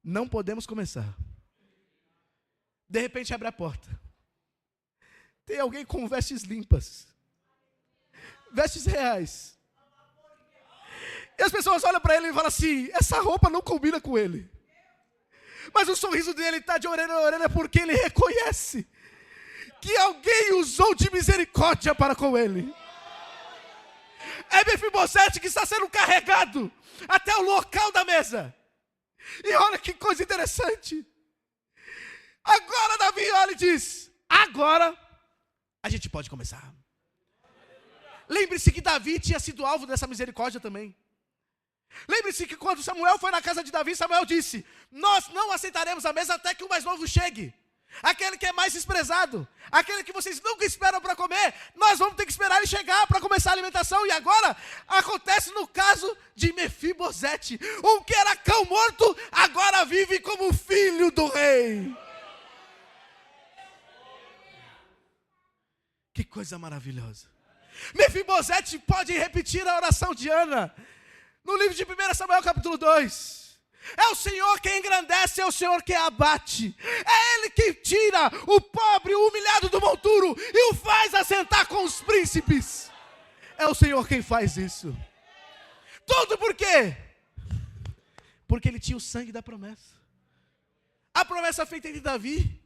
não podemos começar. De repente abre a porta. Tem alguém com vestes limpas, vestes reais, E as pessoas olham para ele e falam assim, essa roupa não combina com ele. Mas o sorriso dele está de orelha a orelha porque ele reconhece que alguém usou de misericórdia para com ele. É Mefibosete que está sendo carregado até o local da mesa. E olha que coisa interessante. Agora Davi olha e diz, agora a gente pode começar. Lembre-se que Davi tinha sido alvo dessa misericórdia também. Lembre-se que quando Samuel foi na casa de Davi, Samuel disse, nós não aceitaremos a mesa até que o mais novo chegue. Aquele que é mais desprezado, aquele que vocês nunca esperam para comer, nós vamos ter que esperar ele chegar para começar a alimentação. E agora acontece no caso de Mefibosete, um que era cão morto, agora vive como filho do rei. Que coisa maravilhosa. Mefibosete pode repetir a oração de Ana no livro de 1 Samuel capítulo 2. É o Senhor quem engrandece, é o Senhor quem abate. É Ele que tira o pobre, o humilhado do monturo e o faz assentar com os príncipes. É o Senhor quem faz isso. Tudo por quê? Porque Ele tinha o sangue da promessa. A promessa feita entre Davi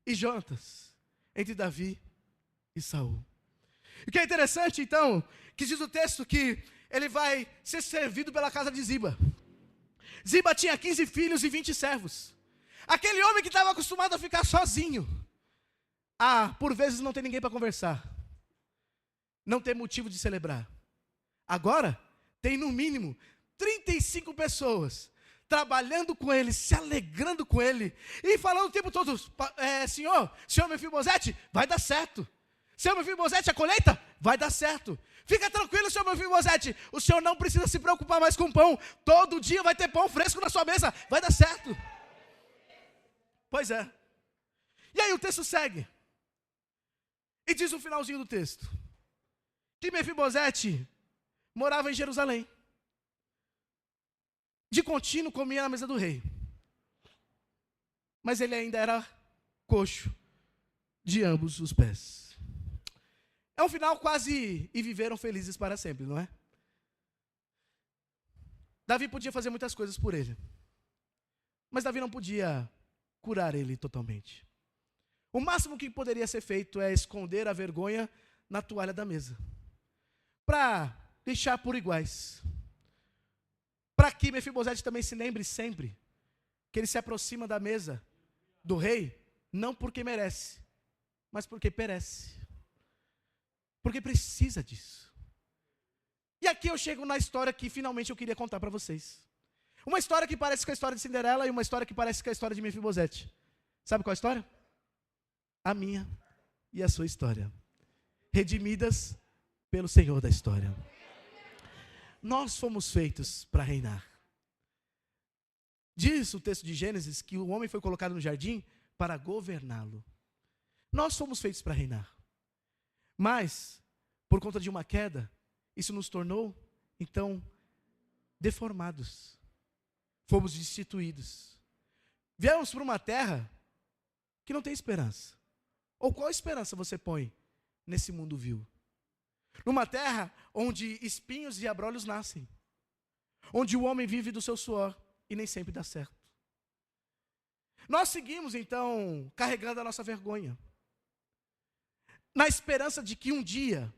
e Jonatas, entre Davi e Saul. O que é interessante então, que diz o texto que ele vai ser servido pela casa de Ziba. Ziba tinha 15 filhos e 20 servos. Aquele homem que estava acostumado a ficar sozinho. Por vezes não tem ninguém para conversar. Não tem motivo de celebrar. Agora, tem no mínimo 35 pessoas trabalhando com ele, se alegrando com ele. E falando o tempo todo, senhor Mefibosete, vai dar certo. Senhor Mefibosete, a colheita vai dar certo. Fica tranquilo, senhor Mefibosete, o senhor não precisa se preocupar mais com pão. Todo dia vai ter pão fresco na sua mesa, vai dar certo. Pois é. E aí o texto segue. E diz no finalzinho do texto, que Mefibosete morava em Jerusalém. De contínuo comia na mesa do rei. Mas ele ainda era coxo de ambos os pés. É um final quase e viveram felizes para sempre, não é? Davi podia fazer muitas coisas por ele. Mas Davi não podia curar ele totalmente. O máximo que poderia ser feito é esconder a vergonha na toalha da mesa. Para deixar por iguais. Para que Mefibosete também se lembre sempre que ele se aproxima da mesa do rei, não porque merece, mas porque perece. Porque precisa disso. E aqui eu chego na história que finalmente eu queria contar para vocês. Uma história que parece com a história de Cinderela e uma história que parece com a história de Mefibosete. Sabe qual é a história? A minha e a sua história. Redimidas pelo Senhor da história. Nós fomos feitos para reinar. Diz o texto de Gênesis que o homem foi colocado no jardim para governá-lo. Nós fomos feitos para reinar. Mas, por conta de uma queda, isso nos tornou, então, deformados. Fomos destituídos. Viemos para uma terra que não tem esperança. Ou qual esperança você põe nesse mundo vil? Numa terra onde espinhos e abrolhos nascem. Onde o homem vive do seu suor e nem sempre dá certo. Nós seguimos, então, carregando a nossa vergonha. Na esperança de que um dia,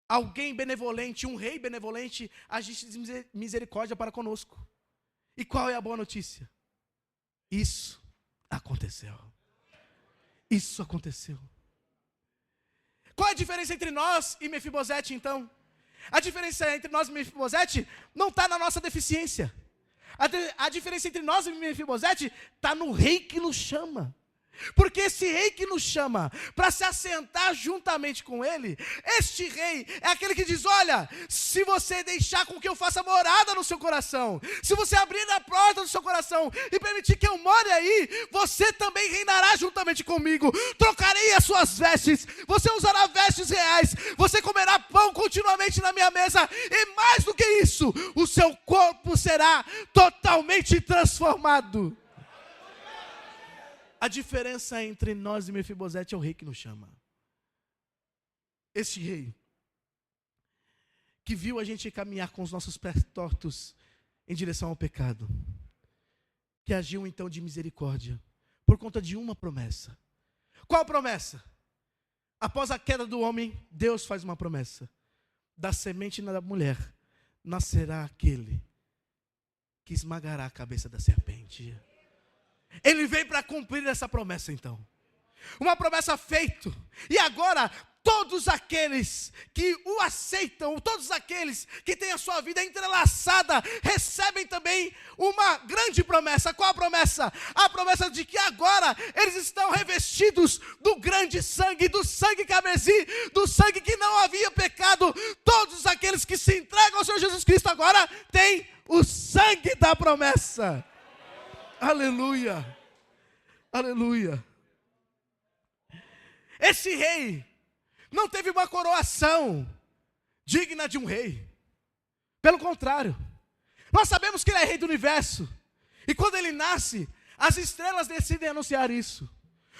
alguém benevolente, um rei benevolente, agisse de misericórdia para conosco. E qual é a boa notícia? Isso aconteceu. Isso aconteceu. Qual é a diferença entre nós e Mefibosete, então? A diferença entre nós e Mefibosete não está na nossa deficiência. A diferença entre nós e Mefibosete está no rei que nos chama. Porque esse rei que nos chama para se assentar juntamente com ele, este rei é aquele que diz, olha, se você deixar com que eu faça morada no seu coração, se você abrir a porta do seu coração e permitir que eu more aí, você também reinará juntamente comigo, trocarei as suas vestes, você usará vestes reais, você comerá pão continuamente na minha mesa, e mais do que isso, o seu corpo será totalmente transformado. A diferença entre nós e Mefibosete é o rei que nos chama. Este rei, que viu a gente caminhar com os nossos pés tortos em direção ao pecado, que agiu então de misericórdia, por conta de uma promessa. Qual promessa? Após a queda do homem, Deus faz uma promessa: da semente da mulher nascerá aquele que esmagará a cabeça da serpente. Ele vem para cumprir essa promessa então. Uma promessa feita. E agora, todos aqueles que o aceitam, todos aqueles que têm a sua vida entrelaçada, recebem também uma grande promessa. Qual a promessa? A promessa de que agora eles estão revestidos do grande sangue, do sangue carmesim, do sangue que não havia pecado. Todos aqueles que se entregam ao Senhor Jesus Cristo agora têm o sangue da promessa. Aleluia, aleluia. Esse rei não teve uma coroação digna de um rei. Pelo contrário, nós sabemos que ele é rei do universo. E quando ele nasce, as estrelas decidem anunciar isso.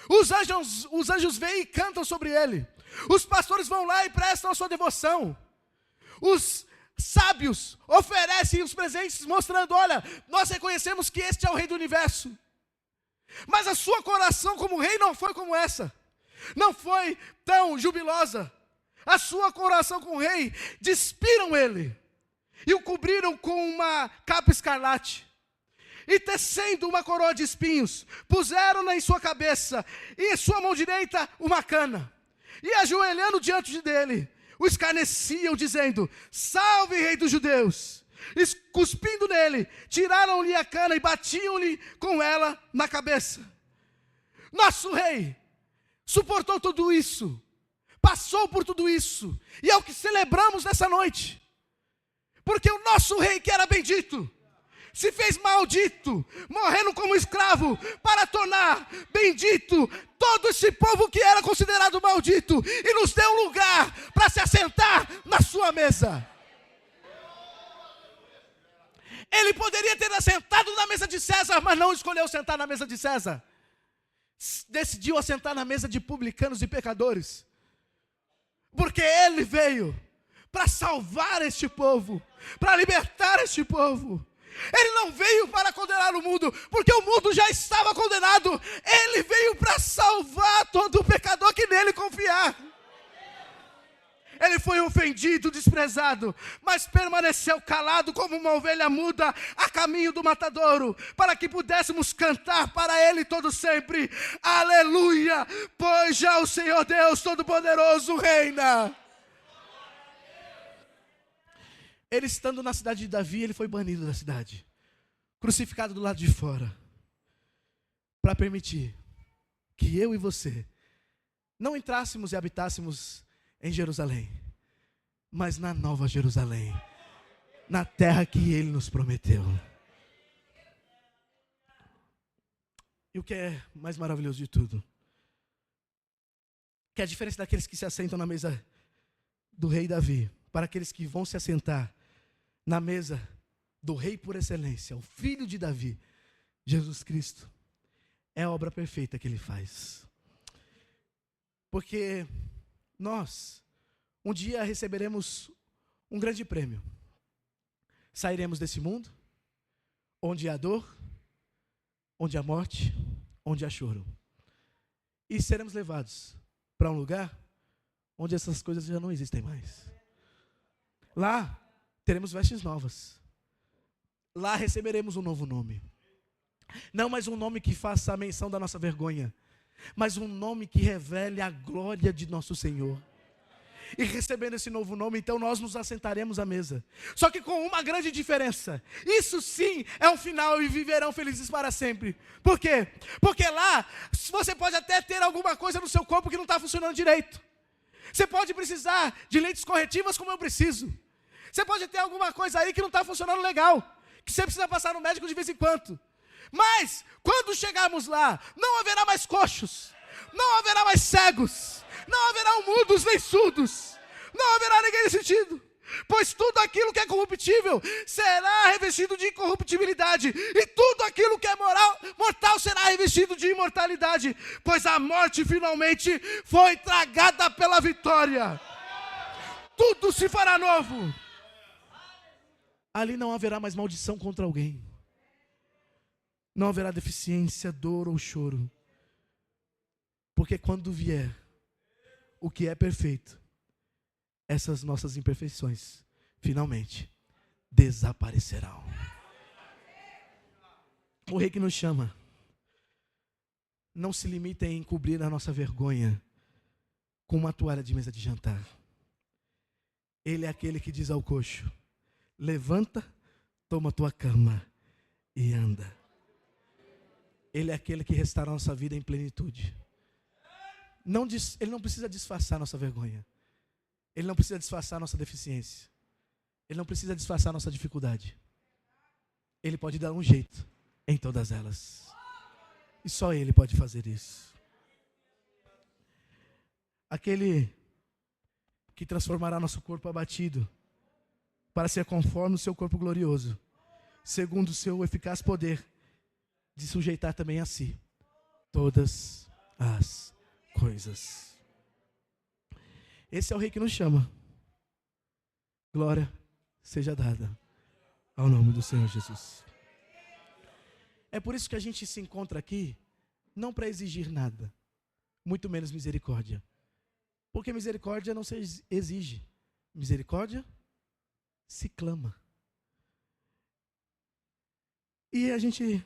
Os anjos vêm e cantam sobre ele. Os pastores vão lá e prestam a sua devoção. Os sábios oferecem os presentes mostrando: olha, nós reconhecemos que este é o rei do universo. Mas a sua coroação como rei não foi como essa. Não foi tão jubilosa. A sua coroação com o rei, despiram ele e o cobriram com uma capa escarlate, e tecendo uma coroa de espinhos, puseram-na em sua cabeça, e em sua mão direita uma cana, e ajoelhando diante dele, o escarneciam, dizendo: salve, rei dos judeus. Cuspindo nele, tiraram-lhe a cana e batiam-lhe com ela na cabeça. Nosso rei suportou tudo isso, passou por tudo isso, e é o que celebramos nessa noite, porque o nosso rei, que era bendito, se fez maldito, morrendo como escravo, para tornar bendito todo esse povo que era considerado maldito, e nos deu um lugar para se assentar na sua mesa. Ele poderia ter assentado na mesa de César, mas não escolheu sentar na mesa de César. Decidiu assentar na mesa de publicanos e pecadores, porque ele veio para salvar este povo, para libertar este povo. Ele não veio para condenar o mundo, porque o mundo já estava condenado. Ele veio para salvar todo o pecador que nele confiar. Ele foi ofendido, desprezado, mas permaneceu calado como uma ovelha muda a caminho do matadouro, para que pudéssemos cantar para ele todo sempre: aleluia, pois já o Senhor Deus Todo-Poderoso reina. Ele, estando na cidade de Davi, ele foi banido da cidade, crucificado do lado de fora, para permitir que eu e você não entrássemos e habitássemos em Jerusalém, mas na Nova Jerusalém, na terra que Ele nos prometeu. E o que é mais maravilhoso de tudo, que a diferença daqueles que se assentam na mesa do rei Davi, para aqueles que vão se assentar na mesa do rei por excelência, o filho de Davi, Jesus Cristo, é a obra perfeita que Ele faz. Porque nós, um dia receberemos um grande prêmio. Sairemos desse mundo, onde há dor, onde há morte, onde há choro. E seremos levados para um lugar onde essas coisas já não existem mais. Lá teremos vestes novas. Lá receberemos um novo nome. Não mais um nome que faça a menção da nossa vergonha, mas um nome que revele a glória de nosso Senhor. E recebendo esse novo nome, então nós nos assentaremos à mesa. Só que com uma grande diferença. Isso sim é um final e viverão felizes para sempre. Por quê? Porque lá você pode até ter alguma coisa no seu corpo que não está funcionando direito. Você pode precisar de lentes corretivas como eu preciso. Você pode ter alguma coisa aí que não está funcionando legal, que você precisa passar no médico de vez em quando. Mas, quando chegarmos lá, não haverá mais coxos, não haverá mais cegos, não haverá mudos nem surdos, não haverá ninguém nesse sentido. Pois tudo aquilo que é corruptível será revestido de incorruptibilidade, e tudo aquilo que é mortal será revestido de imortalidade, pois a morte finalmente foi tragada pela vitória. Tudo se fará novo. Ali não haverá mais maldição contra alguém. Não haverá deficiência, dor ou choro. Porque quando vier o que é perfeito, essas nossas imperfeições, finalmente, desaparecerão. O Rei que nos chama não se limita em encobrir a nossa vergonha com uma toalha de mesa de jantar. Ele é aquele que diz ao coxo: levanta, toma tua cama e anda. Ele é aquele que restaura a nossa vida em plenitude. Ele não precisa disfarçar a nossa vergonha. Ele não precisa disfarçar a nossa deficiência. Ele não precisa disfarçar a nossa dificuldade. Ele pode dar um jeito em todas elas. E só Ele pode fazer isso. Aquele que transformará nosso corpo abatido para ser conforme o seu corpo glorioso, segundo o seu eficaz poder de sujeitar também a si todas as coisas. Esse é o Rei que nos chama. Glória seja dada ao nome do Senhor Jesus. É por isso que a gente se encontra aqui, não para exigir nada, muito menos misericórdia. Porque misericórdia não se exige, misericórdia se clama. E a gente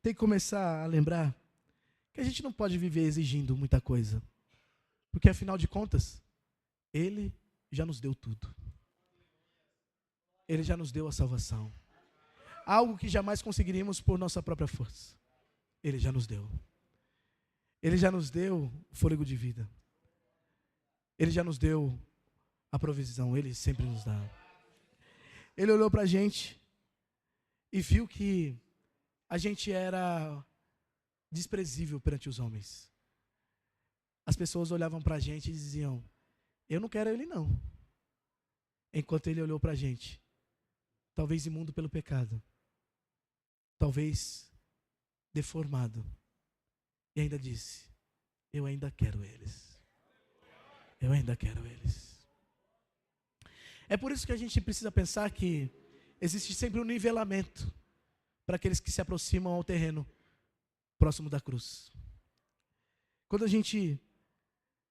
tem que começar a lembrar que a gente não pode viver exigindo muita coisa. Porque afinal de contas, Ele já nos deu tudo. Ele já nos deu a salvação. Algo que jamais conseguiríamos por nossa própria força. Ele já nos deu. Ele já nos deu o fôlego de vida. Ele já nos deu a provisão. Ele sempre nos dá. Ele olhou para a gente e viu que a gente era desprezível perante os homens. As pessoas olhavam para a gente e diziam: eu não quero ele não. Enquanto ele olhou para a gente, talvez imundo pelo pecado, talvez deformado, e ainda disse: eu ainda quero eles. Eu ainda quero eles. É por isso que a gente precisa pensar que existe sempre um nivelamento para aqueles que se aproximam ao terreno próximo da cruz. Quando a gente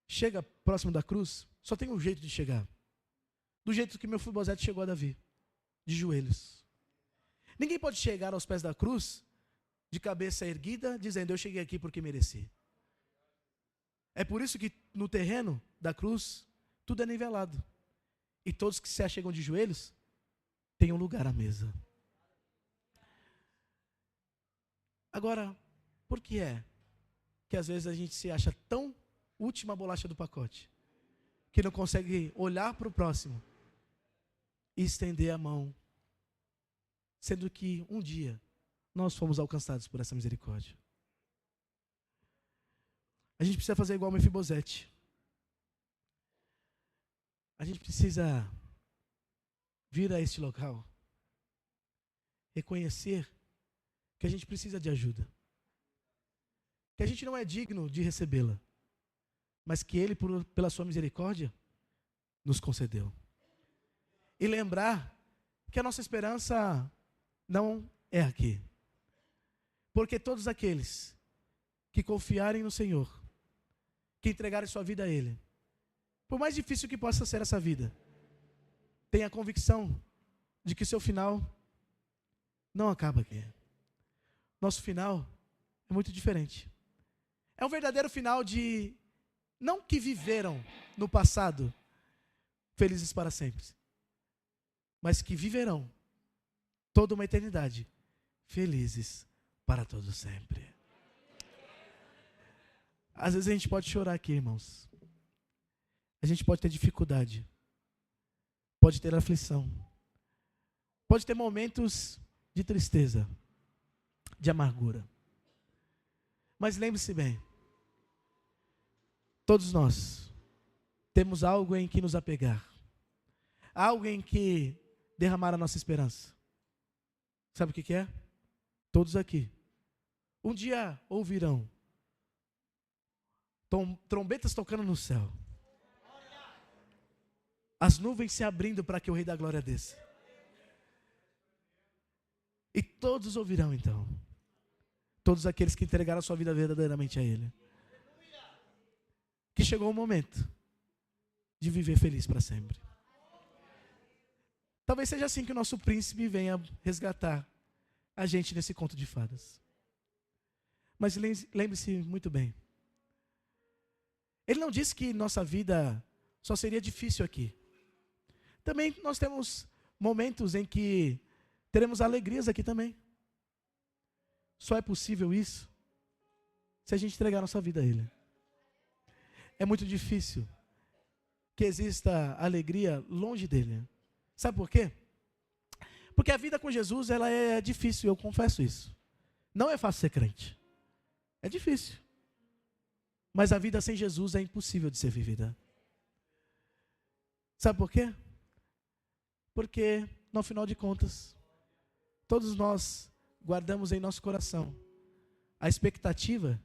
chega próximo da cruz, só tem um jeito de chegar. Do jeito que Mefibosete chegou a Davi, de joelhos. Ninguém pode chegar aos pés da cruz de cabeça erguida, dizendo: eu cheguei aqui porque mereci. É por isso que no terreno da cruz, tudo é nivelado. E todos que se achegam de joelhos, têm um lugar à mesa. Agora, por que é que às vezes a gente se acha tão última bolacha do pacote, que não consegue olhar para o próximo e estender a mão, sendo que um dia nós fomos alcançados por essa misericórdia? A gente precisa fazer igual Mefibosete. A gente precisa vir a este local, reconhecer que a gente precisa de ajuda, que a gente não é digno de recebê-la, mas que Ele, pela sua misericórdia, nos concedeu. E lembrar que a nossa esperança não é aqui. Porque todos aqueles que confiarem no Senhor, que entregarem sua vida a Ele, por mais difícil que possa ser essa vida, tenha a convicção de que seu final não acaba aqui. Nosso final é muito diferente. É um verdadeiro final de, não que viveram no passado felizes para sempre, mas que viverão toda uma eternidade felizes para todo sempre. Às vezes a gente pode chorar aqui, irmãos. A gente pode ter dificuldade, pode ter aflição, pode ter momentos de tristeza, de amargura. Mas lembre-se bem, todos nós temos algo em que nos apegar, algo em que derramar a nossa esperança. Sabe o que é? Todos aqui um dia ouvirão trombetas tocando no céu, as nuvens se abrindo para que o Rei da Glória desça. E todos ouvirão então. Todos aqueles que entregaram a sua vida verdadeiramente a Ele. Que chegou o momento de viver feliz para sempre. Talvez seja assim que o nosso príncipe venha resgatar a gente nesse conto de fadas. Mas lembre-se muito bem. Ele não disse que nossa vida só seria difícil aqui. Também nós temos momentos em que teremos alegrias aqui também. Só é possível isso se a gente entregar nossa vida a Ele. É muito difícil que exista alegria longe dEle. Sabe por quê? Porque a vida com Jesus, ela é difícil, eu confesso isso. Não é fácil ser crente. É difícil. Mas a vida sem Jesus é impossível de ser vivida. Sabe por quê? Porque, no final de contas, todos nós guardamos em nosso coração a expectativa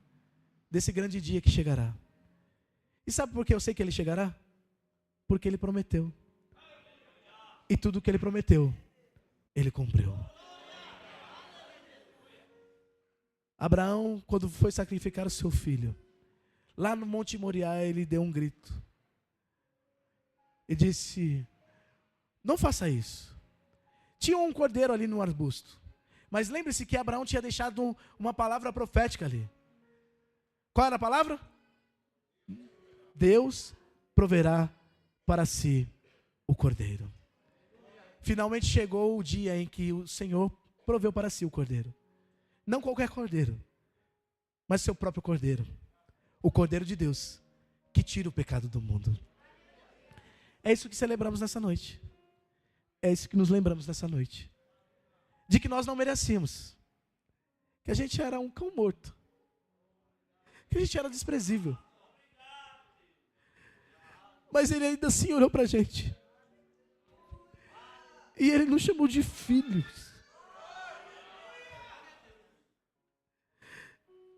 desse grande dia que chegará. E sabe por que eu sei que ele chegará? Porque ele prometeu. E tudo que ele prometeu, ele cumpriu. Abraão, quando foi sacrificar o seu filho, lá no Monte Moriá, ele deu um grito. E disse: não faça isso. Tinha um cordeiro ali no arbusto. Mas lembre-se que Abraão tinha deixado uma palavra profética ali. Qual era a palavra? Deus proverá para si o cordeiro. Finalmente chegou o dia em que o Senhor proveu para si o cordeiro. Não qualquer cordeiro, mas seu próprio cordeiro. O cordeiro de Deus, que tira o pecado do mundo. É isso que celebramos nessa noite. É isso que nos lembramos nessa noite. De que nós não merecíamos. Que a gente era um cão morto. Que a gente era desprezível. Mas Ele ainda assim olhou para a gente. E Ele nos chamou de filhos.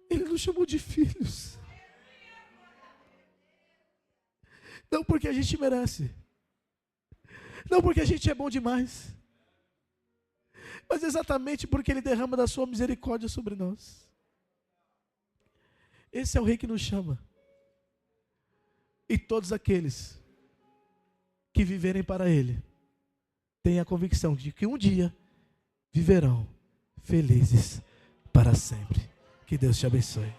Ele nos chamou de filhos. Não porque a gente merece. Não porque a gente é bom demais. Mas exatamente porque Ele derrama da sua misericórdia sobre nós. Esse é o Rei que nos chama. E todos aqueles que viverem para Ele, tenham a convicção de que um dia viverão felizes para sempre. Que Deus te abençoe.